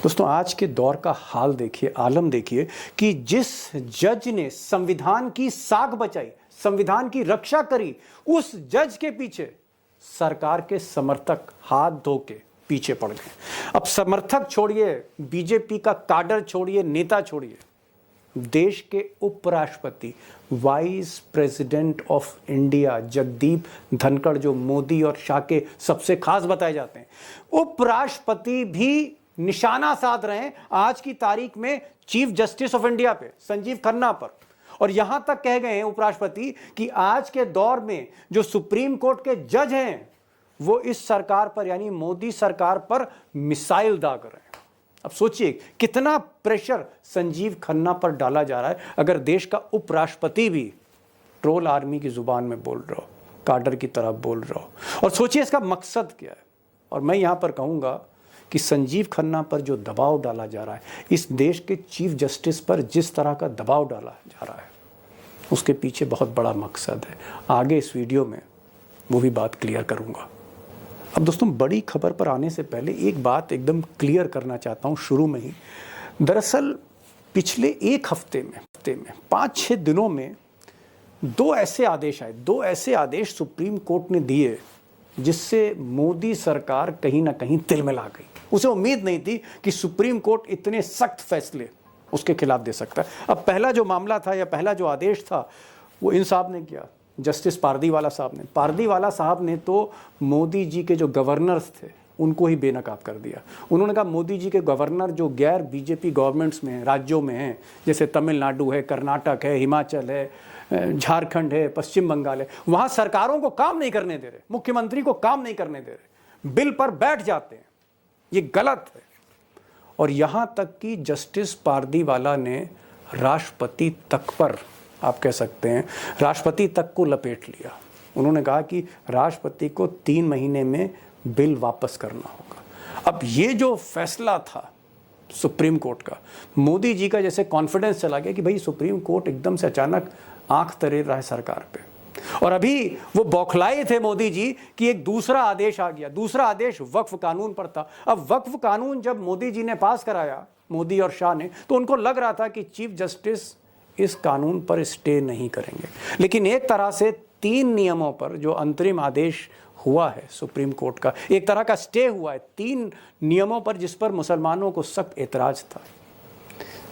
दोस्तों, आज के दौर का हाल देखिए, आलम देखिए कि जिस जज ने संविधान की साख बचाई, संविधान की रक्षा करी, उस जज के पीछे सरकार के समर्थक हाथ धो के पीछे पड़ गए। अब समर्थक छोड़िए, बीजेपी का काडर छोड़िए, नेता छोड़िए, देश के उपराष्ट्रपति, vice president of India Jagdeep Dhankhar, जो मोदी और शाह के सबसे खास बताए जाते हैं, उपराष्ट्रपति भी निशाना साध रहे हैं आज की तारीख में चीफ जस्टिस ऑफ इंडिया पे, संजीव खन्ना पर। और यहां तक कह गए हैं उपराष्ट्रपति कि आज के दौर में जो सुप्रीम कोर्ट के जज हैं वो इस सरकार पर, यानी मोदी सरकार पर मिसाइल दाग रहे हैं। अब सोचिए कितना प्रेशर संजीव खन्ना पर डाला जा रहा है अगर देश का उपराष्ट्रपति भी ट्रोल आर्मी की जुबान में बोल रहा हो, काडर की तरह बोल रहा हो। और सोचिए इसका मकसद क्या है। और मैं यहां पर कहूंगा कि संजीव खन्ना पर जो दबाव डाला जा रहा है, इस देश के चीफ जस्टिस पर जिस तरह का दबाव डाला जा रहा है, उसके पीछे बहुत बड़ा मकसद है। आगे इस वीडियो में वो भी बात क्लियर करूंगा। अब दोस्तों, बड़ी खबर पर आने से पहले एक बात एकदम क्लियर करना चाहता हूं शुरू में ही। दरअसल पिछले एक हफ्ते में 5-6 दिनों में दो ऐसे आदेश सुप्रीम कोर्ट ने दिए जिससे मोदी सरकार कहीं ना कहीं तिलमिला गई। उसे उम्मीद नहीं थी कि सुप्रीम कोर्ट इतने सख्त फैसले उसके खिलाफ दे सकता है। अब पहला जो मामला था या पहला जो आदेश था वो इन साहब ने किया, जस्टिस पारदीवाला साहब ने तो मोदी जी के जो गवर्नर्स थे उनको ही बेनकाब कर दिया। उन्होंने कहा मोदी जी के गवर्नर जो गैर बीजेपी गवर्नमेंट्स में हैं, राज्यों में हैं, जैसे तमिलनाडु है, कर्नाटक है, हिमाचल है, झारखंड है, पश्चिम बंगाल है, वहाँ सरकारों को काम नहीं करने दे रहे, मुख्यमंत्री को काम नहीं करने दे रहे, बिल पर बैठ जाते हैं। ये गलत है। और यहाँ तक कि जस्टिस पारदीवाला ने राष्ट्रपति तक पर, आप कह सकते हैं राष्ट्रपति तक को लपेट लिया। उन्होंने कहा कि राष्ट्रपति को 3 महीने में बिल वापस करना होगा। अब ये जो फैसला था सुप्रीम कोर्ट का, मोदी जी का जैसे कॉन्फिडेंस चला गया कि भाई सुप्रीम कोर्ट एकदम से अचानक आंख तरेर रहा है सरकार पे। और अभी वो बौखलाए थे मोदी जी कि एक दूसरा आदेश आ गया। दूसरा आदेश वक्फ कानून पर था। अब वक्फ कानून जब मोदी जी ने पास कराया, मोदी और शाह ने, तो उनको लग रहा था कि चीफ जस्टिस इस कानून पर स्टे नहीं करेंगे। लेकिन एक तरह से 3 नियमों पर जो अंतरिम आदेश हुआ है सुप्रीम कोर्ट का, एक तरह का स्टे हुआ है 3 नियमों पर जिस पर मुसलमानों को सख्त एतराज था।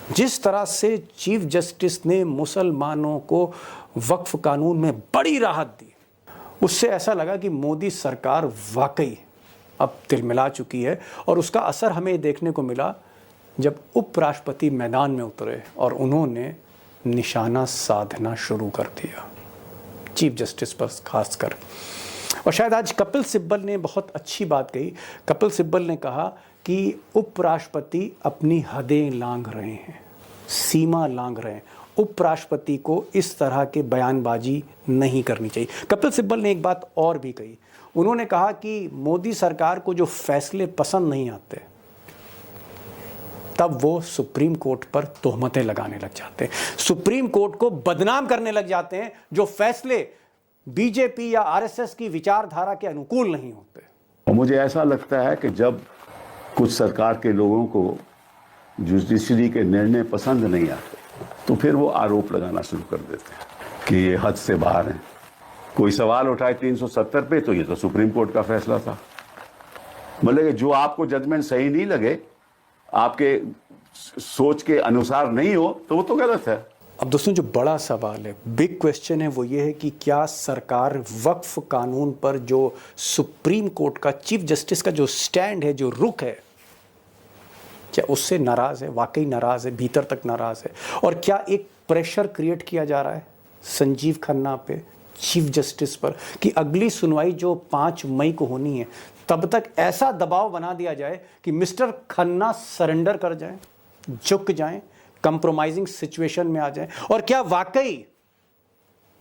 जिस तरह से चीफ जस्टिस ने मुसलमानों को वक्फ कानून में बड़ी राहत दी, उससे ऐसा लगा कि मोदी सरकार वाकई अब तिलमिला चुकी है। और उसका असर हमें देखने को मिला जब उपराष्ट्रपति मैदान में उतरे और उन्होंने निशाना साधना शुरू कर दिया चीफ जस्टिस पर खासकर। और शायद आज कपिल सिब्बल ने बहुत अच्छी बात कही। कपिल सिब्बल ने कहा कि उपराष्ट्रपति अपनी हदें लांघ रहे हैं, सीमा लांघ रहे हैं। उपराष्ट्रपति को इस तरह के बयानबाजी नहीं करनी चाहिए। कपिल सिब्बल ने एक बात और भी कही। उन्होंने कहा कि मोदी सरकार को जो फैसले पसंद नहीं आते तब वो सुप्रीम कोर्ट पर तोहमतें लगाने लग जाते हैं, सुप्रीम कोर्ट को बदनाम करने लग जाते हैं जो फैसले बीजेपी या आरएसएस की विचारधारा के अनुकूल नहीं होते। और मुझे ऐसा लगता है कि जब कुछ सरकार के लोगों को जुडिशरी के निर्णय पसंद नहीं आते तो फिर वो आरोप लगाना शुरू कर देते हैं कि ये हद से बाहर है। कोई सवाल उठाए 370 पे तो ये तो सुप्रीम कोर्ट का फैसला था। मतलब जो आपको जजमेंट सही नहीं लगे, आपके सोच के अनुसार नहीं हो, तो वो तो गलत है। अब दोस्तों, जो बड़ा सवाल है, बिग क्वेश्चन है, वो ये है कि क्या सरकार वक्फ कानून पर जो सुप्रीम कोर्ट का चीफ जस्टिस का जो स्टैंड है, जो रुख है, क्या उससे नाराज है? वाकई नाराज है, भीतर तक नाराज है। और क्या एक प्रेशर क्रिएट किया जा रहा है संजीव खन्ना पे, चीफ जस्टिस पर, कि अगली सुनवाई जो 5 मई को होनी है तब तक ऐसा दबाव बना दिया जाए कि मिस्टर खन्ना सरेंडर कर जाएं, झुक जाएं, कंप्रोमाइजिंग सिचुएशन में आ जाएं? और क्या वाकई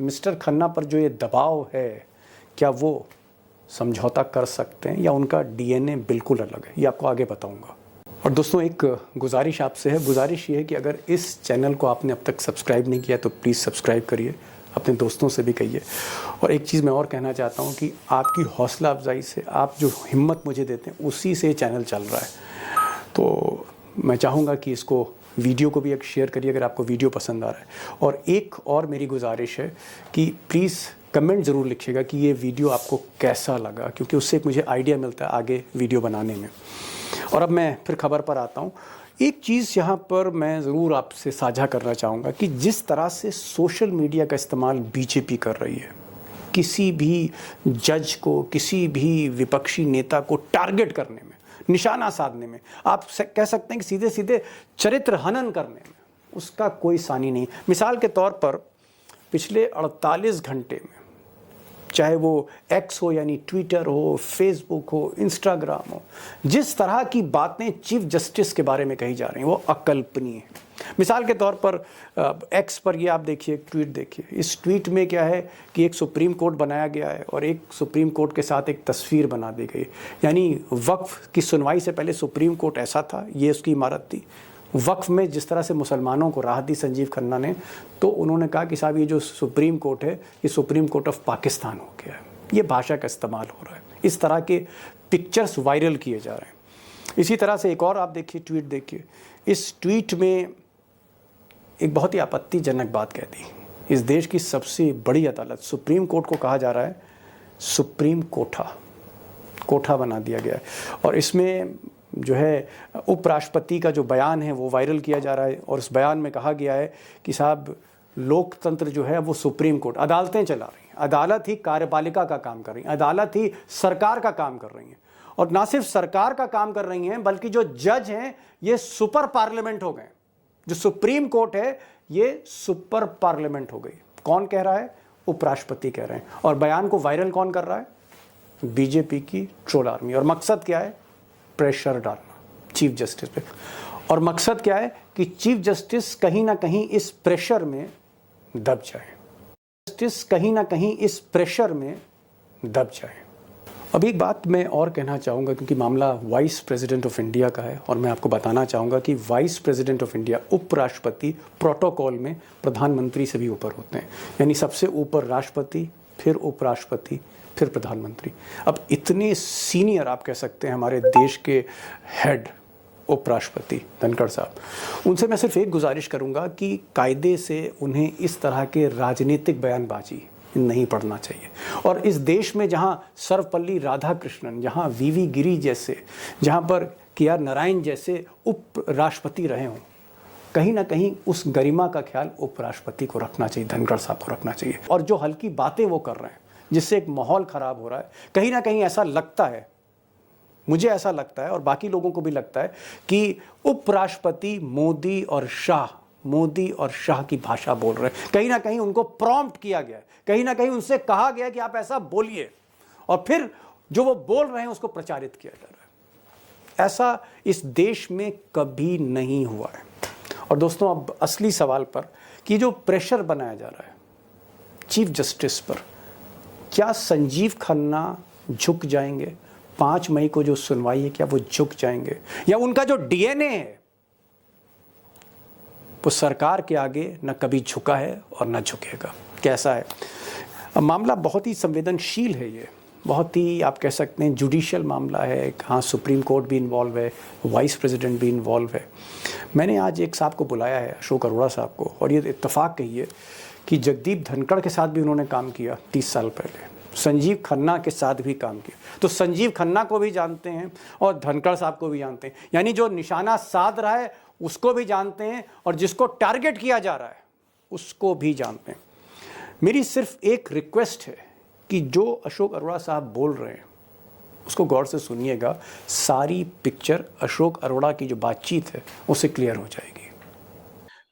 मिस्टर खन्ना पर जो ये दबाव है, क्या वो समझौता कर सकते हैं या उनका डीएनए बिल्कुल अलग है? ये आपको आगे बताऊंगा। और दोस्तों, एक गुजारिश आपसे है। गुजारिश ये है कि अगर इस चैनल को आपने अब तक सब्सक्राइब नहीं किया तो प्लीज़ सब्सक्राइब करिए, अपने दोस्तों से भी कहिए। और एक चीज़ मैं और कहना चाहता हूँ कि आपकी हौसला अफजाई से, आप जो हिम्मत मुझे देते हैं, उसी से चैनल चल रहा है। तो मैं चाहूँगा कि इसको वीडियो को भी एक शेयर करिए अगर आपको वीडियो पसंद आ रहा है। और एक और मेरी गुजारिश है कि प्लीज़ कमेंट ज़रूर लिखिएगा कि ये वीडियो आपको कैसा लगा, क्योंकि उससे एक मुझे आइडिया मिलता है आगे वीडियो बनाने में। और अब मैं फिर खबर पर आता हूँ। एक चीज़ यहाँ पर मैं ज़रूर आपसे साझा करना चाहूँगा कि जिस तरह से सोशल मीडिया का इस्तेमाल बीजेपी कर रही है, किसी भी जज को, किसी भी विपक्षी नेता को टारगेट करने में, निशाना साधने में, आप कह सकते हैं कि सीधे सीधे चरित्र हनन करने में, उसका कोई सानी नहीं। मिसाल के तौर पर पिछले 48 घंटे में, चाहे वो एक्स हो यानी ट्विटर हो, फेसबुक हो, इंस्टाग्राम हो, जिस तरह की बातें चीफ जस्टिस के बारे में कही जा रही हैं वो अकल्पनीय है। मिसाल के तौर पर एक्स पर ये आप देखिए, एक ट्वीट देखिए। इस ट्वीट में क्या है कि एक सुप्रीम कोर्ट बनाया गया है और एक सुप्रीम कोर्ट के साथ एक तस्वीर बना दी गई, यानी वक्फ की सुनवाई से पहले सुप्रीम कोर्ट ऐसा था, ये उसकी इमारत थी। वक्फ में जिस तरह से मुसलमानों को राहत दी संजीव खन्ना ने, तो उन्होंने कहा कि साहब ये जो सुप्रीम कोर्ट है ये सुप्रीम कोर्ट ऑफ पाकिस्तान हो गया है। ये भाषा का इस्तेमाल हो रहा है, इस तरह के पिक्चर्स वायरल किए जा रहे हैं। इसी तरह से एक और आप देखिए, ट्वीट देखिए। इस ट्वीट में एक बहुत ही आपत्तिजनक बात कह दी। इस देश की सबसे बड़ी अदालत सुप्रीम कोर्ट को कहा जा रहा है सुप्रीम कोठा बना दिया गया है। और इसमें जो है उपराष्ट्रपति का जो बयान है वो वायरल किया जा रहा है और उस बयान में कहा गया है कि साहब लोकतंत्र जो है वो सुप्रीम कोर्ट, अदालतें चला रही हैं, अदालत ही कार्यपालिका का काम कर रही है, अदालत ही सरकार का काम कर रही है। और ना सिर्फ सरकार का काम कर रही हैं बल्कि जो जज हैं ये सुपर पार्लियामेंट हो गए। जो सुप्रीम कोर्ट है ये सुपर पार्लियामेंट हो गई। कौन कह रहा है? उपराष्ट्रपति कह रहे हैं। और बयान को वायरल कौन कर रहा है? बीजेपी की ट्रोल आर्मी। और मकसद क्या है? प्रेशर डालना चीफ जस्टिस पे। और मकसद क्या है कि चीफ जस्टिस कहीं ना कहीं इस प्रेशर में दब जाए, जस्टिस कहीं ना कहीं इस प्रेशर में दब जाए। अब एक बात मैं और कहना चाहूँगा, क्योंकि मामला वाइस प्रेसिडेंट ऑफ इंडिया का है, और मैं आपको बताना चाहूँगा कि वाइस प्रेसिडेंट ऑफ इंडिया, उपराष्ट्रपति, प्रोटोकॉल में प्रधानमंत्री से भी ऊपर होते हैं। यानी सबसे ऊपर राष्ट्रपति, फिर उपराष्ट्रपति, फिर प्रधानमंत्री। अब इतने सीनियर आप कह सकते हैं हमारे देश के हेड उपराष्ट्रपति धनखड़ साहब, उनसे मैं सिर्फ एक गुजारिश करूंगा कि कायदे से उन्हें इस तरह के राजनीतिक बयानबाजी नहीं पढ़ना चाहिए। और इस देश में जहां सर्वपल्ली राधाकृष्णन, जहां वीवी गिरी जैसे, जहां पर KR नारायण जैसे उपराष्ट्रपति रहे हों, कहीं ना कहीं उस गरिमा का ख्याल उपराष्ट्रपति को रखना चाहिए, धनखड़ साहब को रखना चाहिए। और जो हल्की बातें वो कर रहे हैं जिससे एक माहौल खराब हो रहा है, कहीं ना कहीं ऐसा लगता है, मुझे ऐसा लगता है और बाकी लोगों को भी लगता है कि उपराष्ट्रपति मोदी और शाह की भाषा बोल रहे हैं। कहीं ना कहीं उनको प्रॉम्प्ट किया गया है, कहीं ना कहीं उनसे कहा गया कि आप ऐसा बोलिए, और फिर जो वो बोल रहे हैं उसको प्रचारित किया जा रहा है। ऐसा इस देश में कभी नहीं हुआ है। और दोस्तों, अब असली सवाल पर कि जो प्रेशर बनाया जा रहा है चीफ जस्टिस पर, क्या संजीव खन्ना झुक जाएंगे? 5 मई को जो सुनवाई है, क्या वो झुक जाएंगे? या उनका जो DNA है वो सरकार के आगे न कभी झुका है और न झुकेगा? कैसा है? अब मामला बहुत ही संवेदनशील है, ये बहुत ही आप कह सकते हैं जुडिशियल मामला है। हाँ, सुप्रीम कोर्ट भी इन्वॉल्व है, वाइस प्रेसिडेंट भी इन्वॉल्व है। मैंने आज एक साहब को बुलाया है, अशोक अरोड़ा साहब को, और ये इत्तेफाक कहिए कि जगदीप धनखड़ के साथ भी उन्होंने काम किया 30 साल पहले, संजीव खन्ना के साथ भी काम किया। तो संजीव खन्ना को भी जानते हैं और धनखड़ साहब को भी जानते हैं, यानी जो निशाना साध रहा है उसको भी जानते हैं और जिसको टारगेट किया जा रहा है उसको भी जानते हैं। मेरी सिर्फ एक रिक्वेस्ट है कि जो अशोक अरोड़ा साहब बोल रहे हैं उसको गौर से सुनिएगा। सारी पिक्चर अशोक अरोड़ा की जो बातचीत है उससे क्लियर हो जाएगी।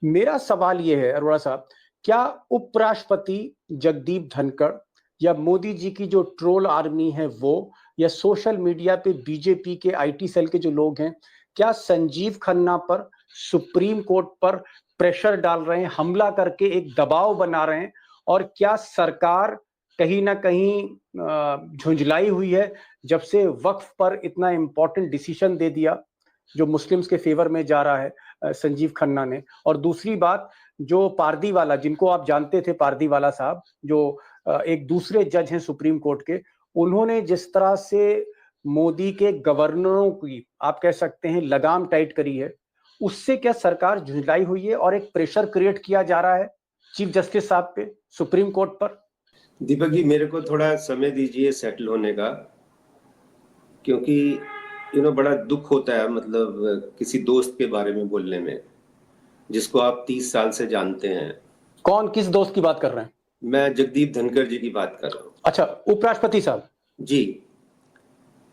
मेरा सवाल ये है अरोड़ा साहब, क्या उपराष्ट्रपति जगदीप धनखड़ या मोदी जी की जो ट्रोल आर्मी है वो, या सोशल मीडिया पे बीजेपी के IT सेल के जो लोग हैं, क्या संजीव खन्ना पर, सुप्रीम कोर्ट पर प्रेशर डाल रहे हैं, हमला करके एक दबाव बना रहे हैं? और क्या सरकार कहीं ना कहीं झुंझलाई हुई है जब से वक्फ पर इतना इंपॉर्टेंट डिसीजन दे दिया जो मुस्लिम्स के फेवर में जा रहा है संजीव खन्ना ने? और दूसरी बात, जो पारदीवाला, जिनको आप जानते थे, पारदीवाला साहब जो एक दूसरे जज हैं सुप्रीम कोर्ट के, उन्होंने जिस तरह से मोदी के गवर्नरों की आप कह सकते हैं लगाम टाइट करी है, उससे क्या सरकार झुंझलाई हुई है और एक प्रेशर क्रिएट किया जा रहा है चीफ जस्टिस साहब पे, सुप्रीम कोर्ट पर? दीपक जी, मेरे को थोड़ा समय दीजिए सेटल होने का, क्योंकि बड़ा दुख होता है, मतलब किसी दोस्त के बारे में बोलने में जिसको आप 30 साल से जानते हैं। कौन, किस दोस्त की बात कर रहे हैं? मैं जगदीप धनखड़ जी की बात कर रहा हूँ। अच्छा, उपराष्ट्रपति साहब जी,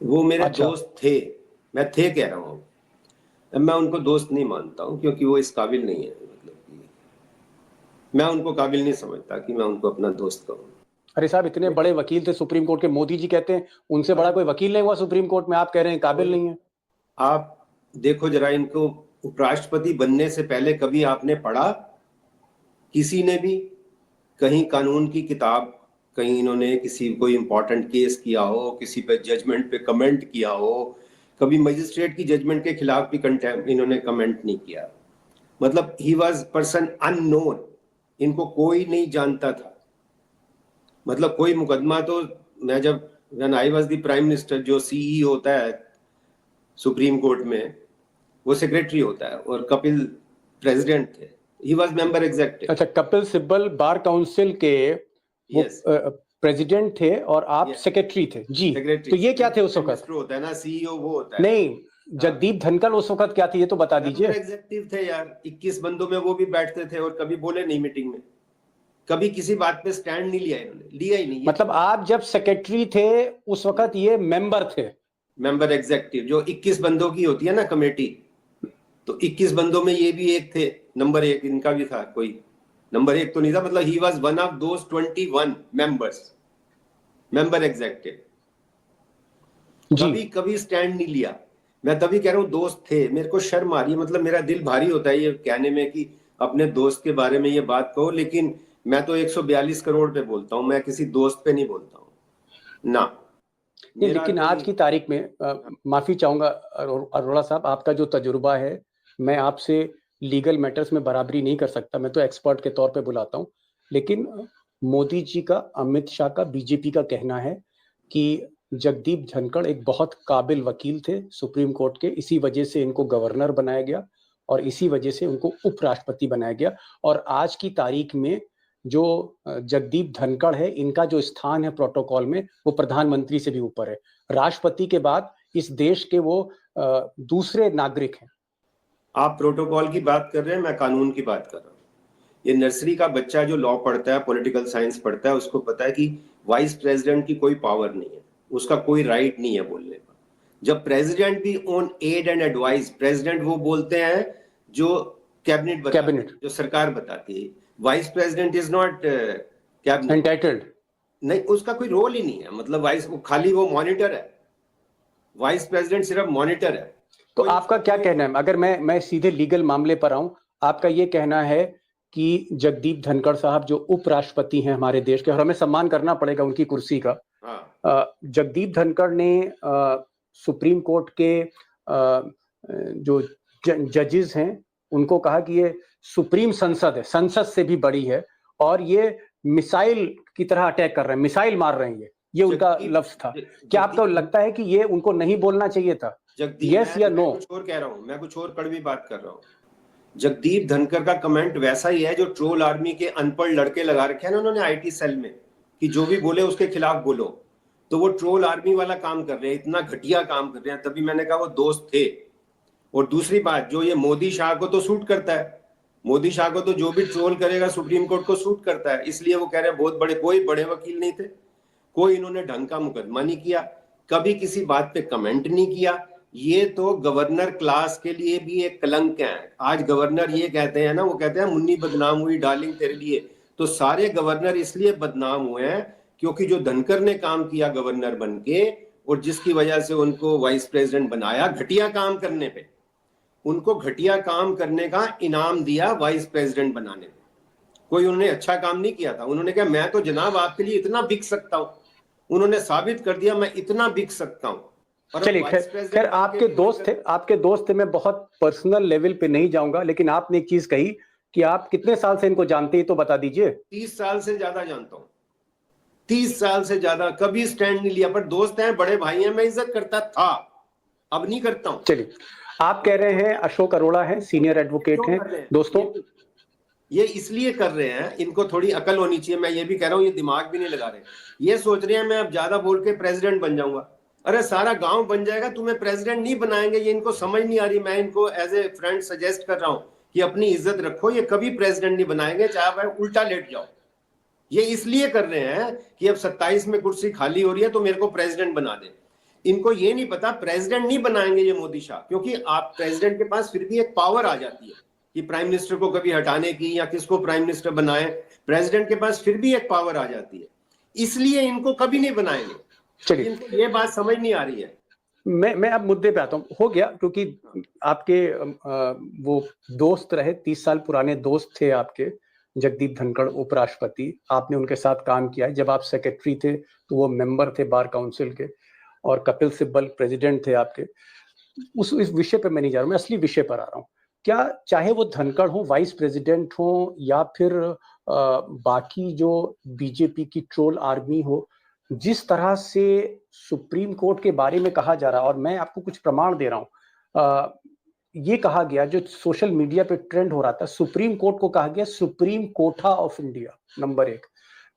वो मेरे अच्छा। दोस्त थे। मैं थे कह रहा हूँ, मैं उनको दोस्त नहीं मानता हूँ, क्योंकि वो इस काबिल नहीं है। मतलब कि मैं उनको काबिल नहीं समझता कि मैं उनको अपना दोस्त कहूँ। अरे साहब, इतने बड़े वकील थे सुप्रीम कोर्ट के, मोदी जी कहते हैं उनसे बड़ा कोई वकील नहीं हुआ सुप्रीम कोर्ट में, आप कह रहे हैं काबिल नहीं है। आप देखो जरा, इनको उपराष्ट्रपति बनने से पहले कभी आपने पढ़ा किसी ने भी कहीं कानून की किताब, कहीं इन्होंने किसी कोई इंपॉर्टेंट केस किया हो, किसी पे जजमेंट पे कमेंट किया हो? कभी मजिस्ट्रेट की जजमेंट के खिलाफ भी इन्होंने कमेंट नहीं किया। मतलब ही वॉज पर्सन अननोन, इनको कोई नहीं जानता था। मतलब कोई मुकदमा तो मैं जब when I was the prime minister, जो सीई होता है सुप्रीम कोर्ट में, वो सेक्रेटरी होता है, और कपिल प्रेसिडेंट थे, ही वाज मेंबर एग्जीक्यूटिव। अच्छा, कपिल सिब्बल बार काउंसिल के वो Yes. प्रेसिडेंट थे और आप Yes. सेक्रेटरी थे जी। सेक्रेटरी तो ये क्या थे उस वक्त? मिनिस्टर होता है ना, सीईओ वो होता है। नहीं, जगदीप धनखड़ उस वक्त क्या थे ये तो बता दीजिए। एग्जीक्यूटिव थे यार, 21 बंदों में वो भी बैठते थे, और कभी बोले नहीं मीटिंग में, कभी किसी बात पे स्टैंड नहीं लिया इन्होंने, लिया ही नहीं। मतलब आप जब सेक्रेटरी थे उस वक्त ये मेंबर थे? मेंबर एग्जीक्यूटिव जो 21 बंदों की होती है ना कमेटी, तो 21 बंदों में ये भी एक थे, नंबर 1 इनका भी था। कोई नंबर 1 तो नहीं था, मतलब he was one of those 21 members, member executive. कभी कभी स्टैंड नहीं लिया। मैं तभी कह रहा हूँ दोस्त थे। मेरे को शर्म आ रही है, मतलब मेरा दिल भारी होता है ये कहने में कि अपने दोस्त के बारे में ये बात कहो, लेकिन मैं तो 142 करोड़ पे बोलता हूँ, मैं किसी दोस्त पे नहीं बोलता हूँ ना। नहीं, लेकिन आज की तारीख में माफी चाहूंगा अरोड़ा साहब, आपका जो तजुर्बा है, मैं आपसे लीगल मैटर्स में बराबरी नहीं कर सकता, मैं तो एक्सपर्ट के तौर पे बुलाता हूं। लेकिन मोदी जी का, अमित शाह का, बीजेपी का कहना है कि जगदीप धनखड़ एक बहुत काबिल वकील थे सुप्रीम कोर्ट के, इसी वजह से इनको गवर्नर बनाया गया और इसी वजह से उनको उपराष्ट्रपति बनाया गया। और आज की तारीख में जो जगदीप धनखड़ है, इनका जो स्थान है प्रोटोकॉल में, वो प्रधानमंत्री से भी ऊपर है। राष्ट्रपति के बाद इस देश के वो दूसरे नागरिक हैं। आप प्रोटोकॉल की बात कर रहे हैं, मैं कानून की बात कर रहा हूँ। ये नर्सरी का बच्चा जो लॉ पढ़ता है, पॉलिटिकल साइंस पढ़ता है, उसको पता है कि वाइस प्रेसिडेंट की कोई पावर नहीं है, उसका कोई राइट नहीं है बोलने का। जब प्रेसिडेंट भी on aid and advice, president वो बोलते हैं जो कैबिनेट जो सरकार बताती है। Vice president is not cabinet entitled, नहीं, उसका कोई रोल ही नहीं है। मतलब वाइस खाली वो मॉनिटर है, वाइस प्रेसिडेंट सिर्फ मॉनिटर है। तो आपका क्या कहना है, अगर मैं सीधे लीगल मामले पर आऊं, आपका ये कहना है कि जगदीप धनखड़ साहब जो उपराष्ट्रपति हैं हमारे देश के, और हमें सम्मान करना पड़ेगा उनकी कुर्सी का, जगदीप धनखड़ ने सुप्रीम कोर्ट के जो जजेस हैं उनको कहा कि ये सुप्रीम संसद है, संसद से भी बड़ी है, और ये मिसाइल की तरह अटैक कर रहे हैं, मिसाइल मार रहे हैं। ये उनका लफ्ज था। क्या आपको लगता है कि ये उनको नहीं बोलना चाहिए था? यस या नो? कुछ और कह रहा हूँ, मैं कुछ और कड़वी बात कर रहा हूँ। जगदीप धनखड़ का कमेंट वैसा ही है जो ट्रोल आर्मी के अनपढ़ लड़के लगा रखे हैं ना उन्होंने आईटी सेल में, कि जो भी बोले उसके खिलाफ बोलो। तो वो ट्रोल आर्मी वाला काम कर रहे हैं, इतना घटिया काम कर रहे हैं। तभी मैंने कहा वो दोस्त थे। और दूसरी बात, जो ये मोदी शाह को तो सूट करता है, मोदी शाह को तो जो भी ट्रोल करेगा सुप्रीम कोर्ट को सूट करता है, इसलिए वो कह रहे हैं बहुत बड़े, कोई बड़े वकील नहीं थे, कोई इन्होंने ढंग का मुकदमा नहीं किया, कभी किसी बात पे कमेंट नहीं किया। ये तो गवर्नर क्लास के लिए भी एक कलंक है। आज गवर्नर ये कहते हैं ना, वो कहते हैं मुन्नी बदनाम हुई डार्लिंग तेरे लिए। तो सारे गवर्नर इसलिए बदनाम हुए हैं क्योंकि जो धनखड़ ने काम किया गवर्नर बन के, और जिसकी वजह से उनको वाइस प्रेसिडेंट बनाया, घटिया काम करने पे, उनको घटिया काम करने का इनाम दिया वाइस प्रेसिडेंट बनाने में। कोई उन्होंने अच्छा काम नहीं किया था। उन्होंने कहा मैं तो जनाब आपके लिए इतना बिक सकता हूं। उन्होंने साबित कर दिया मैं इतना बिक सकता हूं। चलिए, खैर आपके दोस्त थे, आपके दोस्त थे, मैं बहुत पर्सनल लेवल पे नहीं जाऊंगा, लेकिन आपने एक चीज कही कि आप कितने साल से इनको जानते हैं, तो बता दीजिए। 30 साल से ज्यादा जानता हूं, 30 साल से ज्यादा। कभी स्टैंड नहीं लिया, पर दोस्त हैं, बड़े भाई हैं, मैं इज्जत करता था, अब नहीं करता हूं। चलिए, आप कह रहे हैं अशोक अरोड़ा हैं, सीनियर एडवोकेट क्यों हैं। कर रहे हैं? दोस्तों ये इसलिए कर रहे हैं, इनको थोड़ी अकल होनी चाहिए। मैं ये भी कह रहा हूँ, ये दिमाग भी नहीं लगा रहे। ये सोच रहे हैं मैं अब ज्यादा बोल के प्रेसिडेंट बन जाऊंगा। अरे सारा गांव बन जाएगा, तुम्हें प्रेसिडेंट नहीं बनाएंगे। ये इनको समझ नहीं आ रही। मैं इनको एज ए फ्रेंड सजेस्ट कर रहा हूँ कि अपनी इज्जत रखो। ये कभी प्रेसिडेंट नहीं बनाएंगे, चाहे आप उल्टा लेट जाओ। ये इसलिए कर रहे हैं कि अब 27 में कुर्सी खाली हो रही है तो मेरे को प्रेसिडेंट बना दे। इनको ये नहीं पता प्रेसिडेंट नहीं बनाएंगे ये मोदी शाह, क्योंकि आप प्रेसिडेंट के पास फिर भी एक पावर आ जाती है कि प्राइम मिनिस्टर को कभी हटाने की या किसको प्राइम मिनिस्टर बनाए। प्रेसिडेंट के पास फिर भी एक पावर आ जाती है, इसलिए इनको कभी नहीं बनाएंगे। चलिए, इनको ये बात समझ नहीं आ रही है। मैं अब मुद्दे पे आता हूँ। हो गया, क्योंकि आपके वो दोस्त रहे, 30 साल पुराने दोस्त थे आपके, जगदीप धनखड़ उपराष्ट्रपति। आपने उनके साथ काम किया है। जब आप सेक्रेटरी थे तो वो मेंबर थे बार काउंसिल के, और कपिल सिब्बल प्रेसिडेंट थे आपके। इस विषय पे मैं नहीं जा रहा हूँ, मैं असली विषय पर आ रहा हूँ। क्या चाहे वो धनखड़ हो, वाइस प्रेसिडेंट हो, या फिर बाकी जो बीजेपी की ट्रोल आर्मी हो, जिस तरह से सुप्रीम कोर्ट के बारे में कहा जा रहा है, और मैं आपको कुछ प्रमाण दे रहा हूँ। ये कहा गया, जो सोशल मीडिया पे ट्रेंड हो रहा था, सुप्रीम कोर्ट को कहा गया सुप्रीम कोठा ऑफ इंडिया, नंबर 1।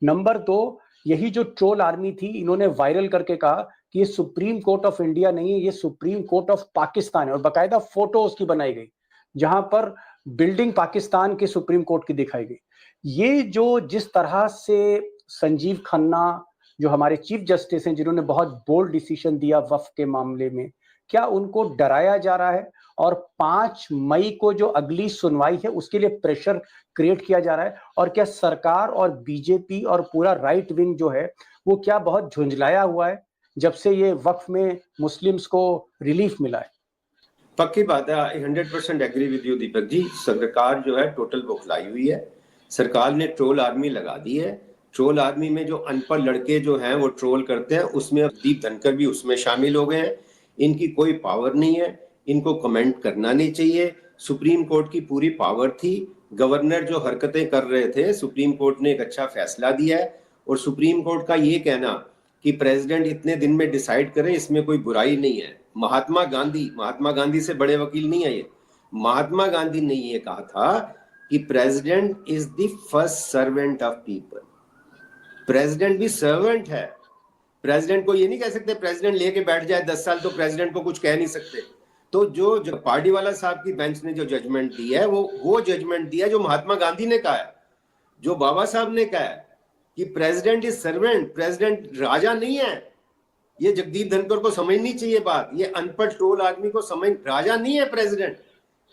नंबर 2, यही जो ट्रोल आर्मी थी, इन्होंने वायरल करके कहा कि ये सुप्रीम कोर्ट ऑफ इंडिया नहीं है, ये सुप्रीम कोर्ट ऑफ पाकिस्तान है, और बाकायदा फोटो उसकी बनाई गई जहां पर बिल्डिंग पाकिस्तान के सुप्रीम कोर्ट की दिखाई गई। ये जो जिस तरह से संजीव खन्ना, जो हमारे चीफ जस्टिस हैं, जिन्होंने बहुत बोल्ड डिसीजन दिया वक्फ के मामले में, क्या उनको डराया जा रहा है? और 5 मई को जो अगली सुनवाई है उसके लिए प्रेशर क्रिएट किया जा रहा है? और क्या सरकार और बीजेपी और पूरा राइट विंग जो है वो क्या बहुत झुंझलाया हुआ है जब से ये वक्फ में मुस्लिम्स को रिलीफ मिला है? पक्की बात है, आई 100% agree with you Deepak ji. सरकार जो है टोटल बौखलाई हुई है। सरकार ने ट्रोल आर्मी लगा दी है। ट्रोल आर्मी में जो अनपढ़ लड़के जो हैं वो ट्रोल करते हैं, उसमें अब दीप धनखड़ भी उसमें शामिल हो गए हैं। इनकी कोई पावर नहीं है, इनको कमेंट करना नहीं चाहिए। सुप्रीम कोर्ट की पूरी पावर थी। गवर्नर जो हरकतें कर रहे थे, सुप्रीम कोर्ट ने एक अच्छा फैसला दिया है। और सुप्रीम कोर्ट का ये कहना कि प्रेसिडेंट इतने दिन में डिसाइड करे, इसमें कोई बुराई नहीं है। महात्मा गांधी से बड़े वकील नहीं है ये। महात्मा गांधी ने ये कहा था कि president is the first servant of people. President भी सर्वेंट है। प्रेसिडेंट को ये नहीं कह सकते प्रेसिडेंट लेके बैठ जाए 10 साल तो प्रेसिडेंट को कुछ कह नहीं सकते। तो जो पार्टीवाला साहब की बेंच ने जो जजमेंट दी है वो जजमेंट दिया जो महात्मा गांधी ने कहा है, जो बाबा साहब ने कहा है कि प्रेसिडेंट इज सर्वेंट, प्रेसिडेंट राजा नहीं है। ये जगदीप धनखड़ को समझनी चाहिए बात। ये अनपढ़ ट्रोल आदमी को समझ, राजा नहीं है प्रेसिडेंट।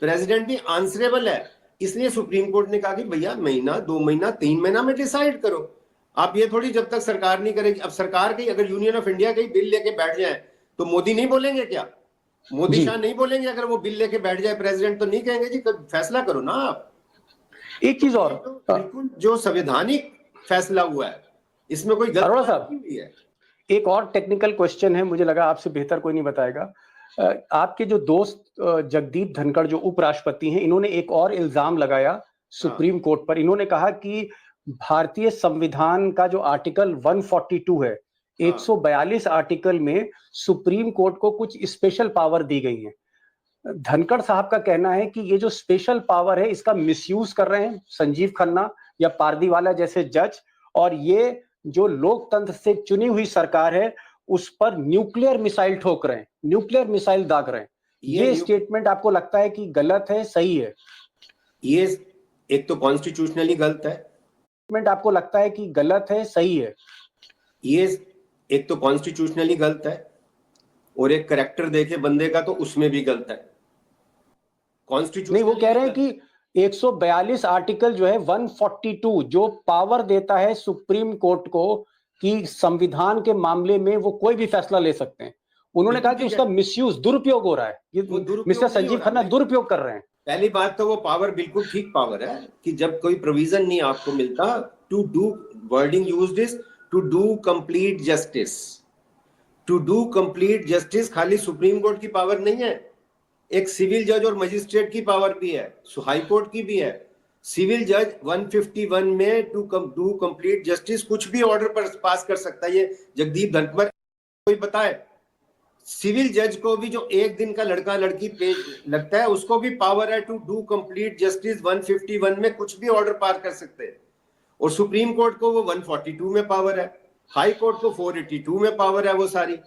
प्रेसिडेंट भी आंसरेबल है। इसलिए सुप्रीम कोर्ट ने कहा कि भैया महीना, 2 महीना, 3 महीना में डिसाइड करो। आप ये थोड़ी जब तक सरकार नहीं करेगी। अब सरकार की अगर यूनियन ऑफ इंडिया कहीं बिल लेके बैठ जाए तो मोदी नहीं बोलेंगे क्या? मोदी शाह नहीं बोलेंगे? अगर वो बिल लेके बैठ जाए प्रेसिडेंट तो नहीं कहेंगे जी फैसला करो ना आप। एक चीज और, बिल्कुल जो संवैधानिक फैसला हुआ है, इसमें कोई गलत अरोड़ा बात साहब, नहीं हुई है। एक और टेक्निकल क्वेश्चन है, मुझे लगा आपसे बेहतर कोई नहीं बताएगा। आपके जो दोस्त जगदीप धनखड़ जो उपराष्ट्रपति हैं, इन्होंने एक और इल्जाम लगाया सुप्रीम कोर्ट पर। इन्होंने कहा कि भारतीय संविधान का जो आर्टिकल 142 है, 142 आर्टिकल में सुप्रीम कोर्ट को कुछ स्पेशल पावर दी गई है। धनखड़ साहब का कहना है कि ये जो स्पेशल पावर है इसका मिसयूज कर रहे हैं संजीव खन्ना या पारदीवाला जैसे जज, और ये जो लोकतंत्र से चुनी हुई सरकार है उस पर न्यूक्लियर मिसाइल ठोक रहे हैं, न्यूक्लियर मिसाइल दाग रहे हैं। ये स्टेटमेंट आपको लगता है कि गलत है, सही है? ये एक तो कॉन्स्टिट्यूशनली गलत है। स्टेटमेंट आपको लगता है कि गलत है, सही है? ये एक तो कॉन्स्टिट्यूशनली गलत है, और एक करेक्टर देखे बंदे का तो उसमें भी गलत है। कॉन्स्टिट्यूशन नहीं, वो कह रहे हैं कि 142 आर्टिकल जो है 142 जो पावर देता है सुप्रीम कोर्ट को कि संविधान के मामले में वो कोई भी फैसला ले सकते हैं, उन्होंने कहा कि उसका मिसयूज, दुरुपयोग हो रहा है। ये मिस्टर संजीव खन्ना दुरुपयोग कर रहे हैं। पहली बात तो वो पावर बिल्कुल ठीक पावर है कि जब कोई प्रोविजन नहीं आपको मिलता, to do, wording used is to do complete justice. To do complete justice खाली सुप्रीम कोर्ट की पावर नहीं है, एक सिविल जज और मजिस्ट्रेट की पावर भी है, हाई कोर्ट की भी है। सिविल जज 151 में टू डू कंप्लीट जस्टिस कुछ भी ऑर्डर पर पास कर सकता है। ये जगदीप धनखड़ कोई बताए? सिविल जज को भी जो एक दिन का लड़का लड़की पेश लगता है उसको भी पावर है टू डू कंप्लीट जस्टिस 151 में कुछ भी ऑर्डर पार कर सकते हैं। और सुप्रीम कोर्ट को वो 142 में पावर है, हाई कोर्ट को 482 में पावर है वो सारी।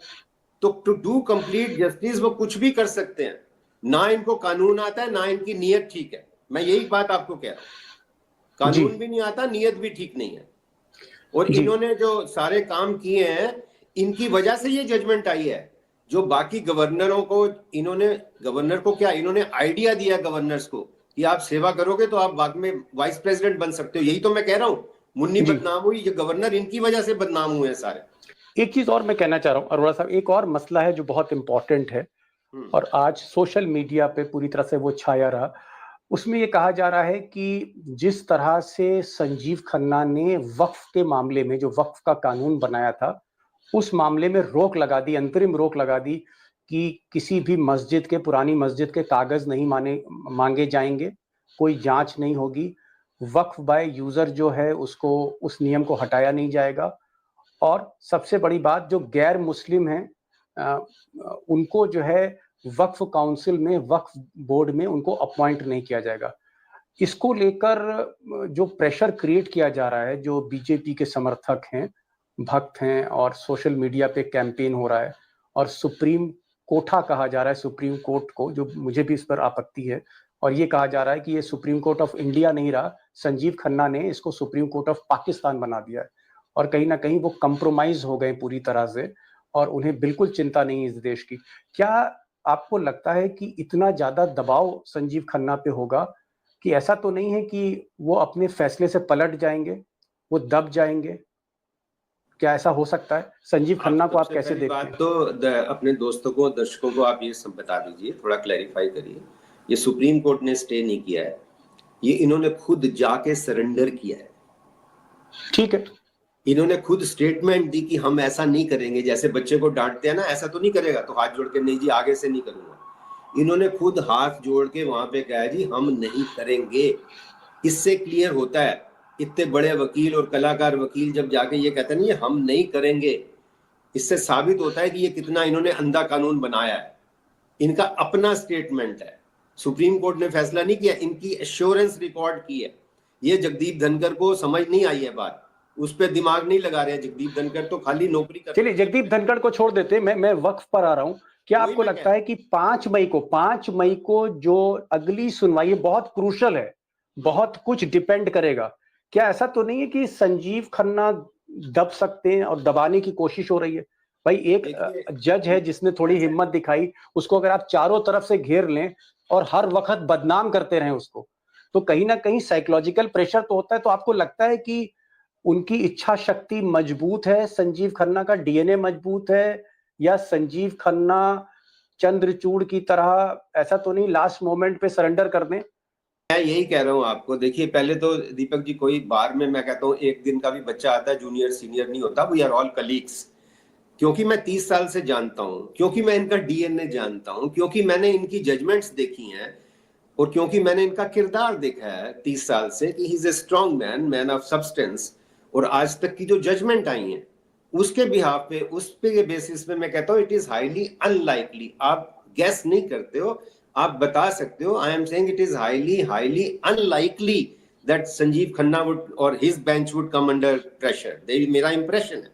तो टू डू कंप्लीट जस्टिस वो कुछ भी कर सकते हैं। ना इनको कानून आता है, ना इनकी नीयत ठीक है। मैं यही बात आपको कह रहा हूँ, कानून भी नहीं आता, नीयत भी ठीक नहीं है। और इन्होंने जो सारे काम किए हैं इनकी वजह से ये जजमेंट आई है। जो बाकी गवर्नरों को इन्होंने, गवर्नर को क्या इन्होंने आइडिया दिया गवर्नर्स को कि आप सेवा करोगे तो आप बाद में वाइस प्रेसिडेंट बन सकते हो। यही तो मैं कह रहा हूँ, मुन्नी बदनाम हुई, ये गवर्नर इनकी वजह से बदनाम हुए हैं सारे। एक चीज और मैं कहना चाह रहा हूँ अरोड़ा साहब, एक और मसला है जो बहुत इंपॉर्टेंट है और आज सोशल मीडिया पे पूरी तरह से वो छाया रहा। उसमें ये कहा जा रहा है कि जिस तरह से संजीव खन्ना ने वक्फ के मामले में जो वक्फ का कानून बनाया था उस मामले में रोक लगा दी, अंतरिम रोक लगा दी कि किसी भी मस्जिद के, पुरानी मस्जिद के कागज नहीं मांगे जाएंगे, कोई जांच नहीं होगी, वक्फ बाय यूजर जो है उसको, उस नियम को हटाया नहीं जाएगा। और सबसे बड़ी बात, जो गैर मुस्लिम हैं उनको जो है वक्फ काउंसिल में, वक्फ बोर्ड में उनको अपॉइंट नहीं किया जाएगा। इसको लेकर जो प्रेशर क्रिएट किया जा रहा है, जो बीजेपी के समर्थक हैं, भक्त हैं, और सोशल मीडिया पे कैंपेन हो रहा है और सुप्रीम कोठा कहा जा रहा है सुप्रीम कोर्ट को, जो मुझे भी इस पर आपत्ति है। और ये कहा जा रहा है कि ये सुप्रीम कोर्ट ऑफ इंडिया नहीं रहा, संजीव खन्ना ने इसको सुप्रीम कोर्ट ऑफ पाकिस्तान बना दिया है। और कहीं ना कहीं वो कंप्रोमाइज हो गए पूरी तरह से और उन्हें बिल्कुल चिंता नहीं है इस देश की। क्या आपको लगता है कि इतना ज्यादा दबाव संजीव खन्ना पे होगा कि ऐसा तो नहीं है कि वो अपने फैसले से पलट जाएंगे, वो दब जाएंगे? क्या ऐसा हो सकता है? संजीव खन्ना को आप कैसे देखते हैं? बात तो अपने दोस्तों को, दर्शकों को आप ये सब बता दीजिए, थोड़ा क्लैरिफाई करिए। ये सुप्रीम कोर्ट ने स्टे नहीं किया है, ये इन्होंने खुद जाके सरेंडर किया है। ठीक है, इन्होंने खुद स्टेटमेंट दी कि हम ऐसा नहीं करेंगे। जैसे बच्चे को डांटते हैं ना, ऐसा तो नहीं करेगा, तो हाथ जोड़ के नहीं जी आगे से नहीं करूंगा। इन्होंने खुद हाथ जोड़ के वहां पे कहा जी हम नहीं करेंगे। इससे क्लियर होता है, इतने बड़े वकील और कलाकार वकील जब जाके ये कहते हैं ना हम नहीं करेंगे, इससे साबित होता है कि ये कितना इन्होंने अंधा कानून बनाया है। इनका अपना स्टेटमेंट है, सुप्रीम कोर्ट ने फैसला नहीं किया, इनकी एश्योरेंस रिकॉर्ड की है। ये जगदीप धनखड़ को समझ नहीं आई है बात, उस पर दिमाग नहीं लगा रहे। जगदीप धनखड़ तो खाली नौकरी कर। चलिए जगदीप धनखड़ को छोड़ देते, मैं वक्फ पर आ रहा हूं। क्या आपको लगता है कि 5 मई को जो अगली सुनवाई बहुत क्रूशल है, बहुत कुछ डिपेंड करेगा, क्या ऐसा तो नहीं है कि संजीव खन्ना दब सकते हैं और दबाने की कोशिश हो रही है? भाई एक जज है जिसने थोड़ी हिम्मत दिखाई, उसको अगर आप चारों तरफ से घेर लें और हर वक्त बदनाम करते रहें उसको, तो कहीं ना कहीं साइकोलॉजिकल प्रेशर तो होता है। तो आपको लगता है कि उनकी इच्छा शक्ति मजबूत है, संजीव खन्ना का डीएनए मजबूत है, या संजीव खन्ना चंद्रचूड़ की तरह ऐसा तो नहीं लास्ट मोमेंट पे सरेंडर कर दें? मैं यही कह रहा हूँ आपको। देखिए पहले तो दीपक जी, कोई बार में मैं कहता हूँ एक दिन का भी बच्चा आता है, जूनियर सीनियर नहीं होता, वी आर ऑल कलीग्स। क्योंकि मैं 30 साल से जानता हूँ, क्योंकि मैं इनका डीएनए जानता हूँ, क्योंकि मैंने इनकी जजमेंट्स देखी हैं, और क्योंकि मैंने इनका किरदार देखा है 30 साल से कि he is a strong man, man of substance. और आज तक की जो जजमेंट आई हैं उसके बिहाफ पे, उस पे बेसिस पे मैं कहता हूँ इट इज हाईली अनलाइकली। आप गैस नहीं करते हो, आप बता सकते हो। I am saying it is highly unlikely that Sanjiv Khanna would और his bench would come under pressure. मेरा इंप्रेशन है,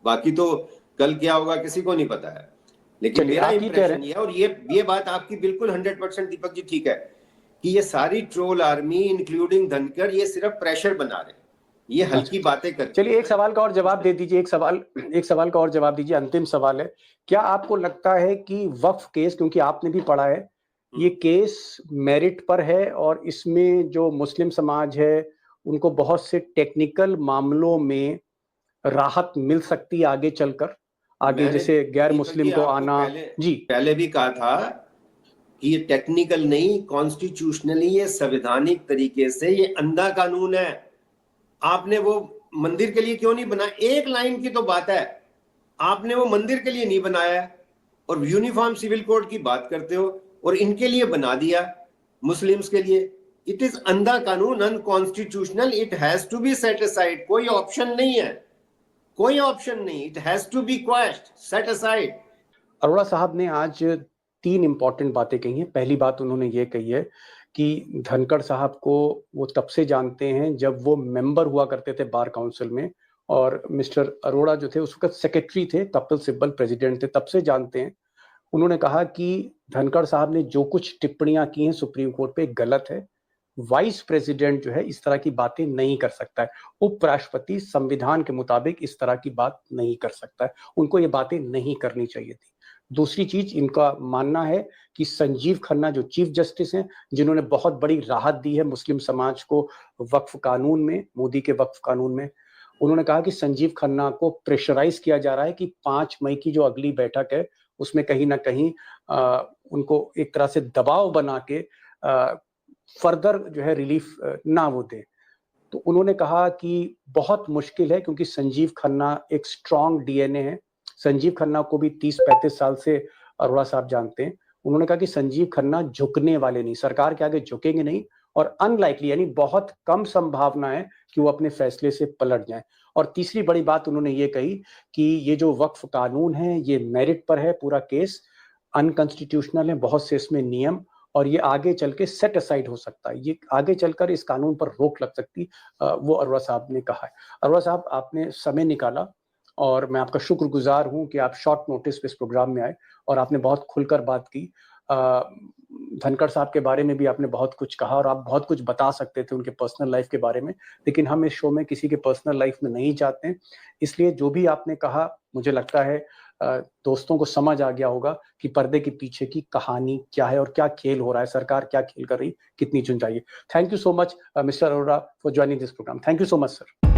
बाकी तो कल क्या होगा किसी को नहीं पता है, लेकिन मेरा इंप्रेशन ये है। और ये बात आपकी बिल्कुल 100% दीपक जी ठीक है कि ये सारी ट्रोल आर्मी इंक्लूडिंग धनखड़ ये सिर्फ प्रेशर बना रहे हैं, ये हल्की बातें करते। चलिए एक सवाल का और जवाब दे दीजिए, एक सवाल का और जवाब दीजिए, अंतिम सवाल है। क्या आपको लगता है कि वक्फ केस, क्योंकि आपने भी पढ़ा है, ये केस मेरिट पर है और इसमें जो मुस्लिम समाज है उनको बहुत से टेक्निकल मामलों में राहत मिल सकती है आगे चलकर, आगे जैसे गैर मुस्लिम को आना? जी पहले भी कहा था कि ये टेक्निकल नहीं, कॉन्स्टिट्यूशनली ये संवैधानिक तरीके से ये अंधा कानून है। आपने वो मंदिर के लिए क्यों नहीं बनाया? एक लाइन की तो बात है, आपने वो मंदिर के लिए नहीं बनाया और यूनिफॉर्म सिविल कोड की बात करते हो और इनके लिए बना दिया, मुस्लिम्स के लिए। इट इज अंधा कानून, unconstitutional, it has to be set aside. कोई ऑप्शन नहीं है, कोई ऑप्शन नहीं, it has to be questioned, set aside. Arora साहब ने आज 3 इम्पोर्टेंट बातें कही हैं। पहली बात उन्होंने ये कही है कि धनखड़ साहब को वो तब से जानते हैं जब वो मेंबर हुआ करते थे बार काउंसिल में, और मिस्टर अरोड़ा जो थे उस वक़्त सेक्रेटरी थे, कपिल सिब्बल प्रेसिडेंट थे, तब से जानते हैं। उन्होंने कहा कि धनखड़ साहब ने जो कुछ टिप्पणियाँ की हैं सुप्रीम कोर्ट पे गलत है। वाइस प्रेसिडेंट जो है इस तरह की बातें नहीं कर सकता है। उपराष्ट्रपति संविधान के मुताबिक इस तरह की बात नहीं कर सकता है। उनको ये बातें नहीं करनी चाहिए थी। दूसरी चीज, इनका मानना है कि संजीव खन्ना जो चीफ जस्टिस हैं, जिन्होंने बहुत बड़ी राहत दी है मुस्लिम समाज को वक्फ कानून में, मोदी के वक्फ कानून में, उन्होंने कहा कि संजीव खन्ना को प्रेशराइज किया जा रहा है कि 5 मई की जो अगली बैठक है उसमें कहीं ना कहीं उनको एक तरह से दबाव बना के फर्दर जो है रिलीफ ना वो दे। तो उन्होंने कहा कि बहुत मुश्किल है क्योंकि संजीव खन्ना एक स्ट्रॉन्ग डीएनए है। संजीव खन्ना को भी 30-35 साल से अरोड़ा साहब जानते हैं। उन्होंने कहा कि संजीव खन्ना झुकने वाले नहीं, सरकार के आगे झुकेंगे नहीं, और अनलाइकली यानी बहुत कम संभावना है कि वो अपने फैसले से पलट जाएं। और तीसरी बड़ी बात उन्होंने ये कही कि ये जो वक्फ कानून है ये मेरिट पर है, पूरा केस अनकॉन्स्टिट्यूशनल है, बहुत से इसमें नियम, और ये आगे चल के सेट असाइड हो सकता है, ये आगे चलकर इस कानून पर रोक लग सकती, वो अरोड़ा साहब ने कहा है। अरोड़ा साहब, आपने समय निकाला और मैं आपका शुक्रगुजार हूं कि आप शॉर्ट नोटिस पे इस प्रोग्राम में आए और आपने बहुत खुलकर बात की। धनखड़ साहब के बारे में भी आपने बहुत कुछ कहा और आप बहुत कुछ बता सकते थे उनके पर्सनल लाइफ के बारे में, लेकिन हम इस शो में किसी के पर्सनल लाइफ में नहीं जाते हैं। इसलिए जो भी आपने कहा, मुझे लगता है दोस्तों को समझ आ गया होगा कि पर्दे के पीछे की कहानी क्या है और क्या खेल हो रहा है, सरकार क्या खेल कर रही, कितनी चुन चाहिए। Thank you so much mister Arora for joining this programme. Thank you so much sir.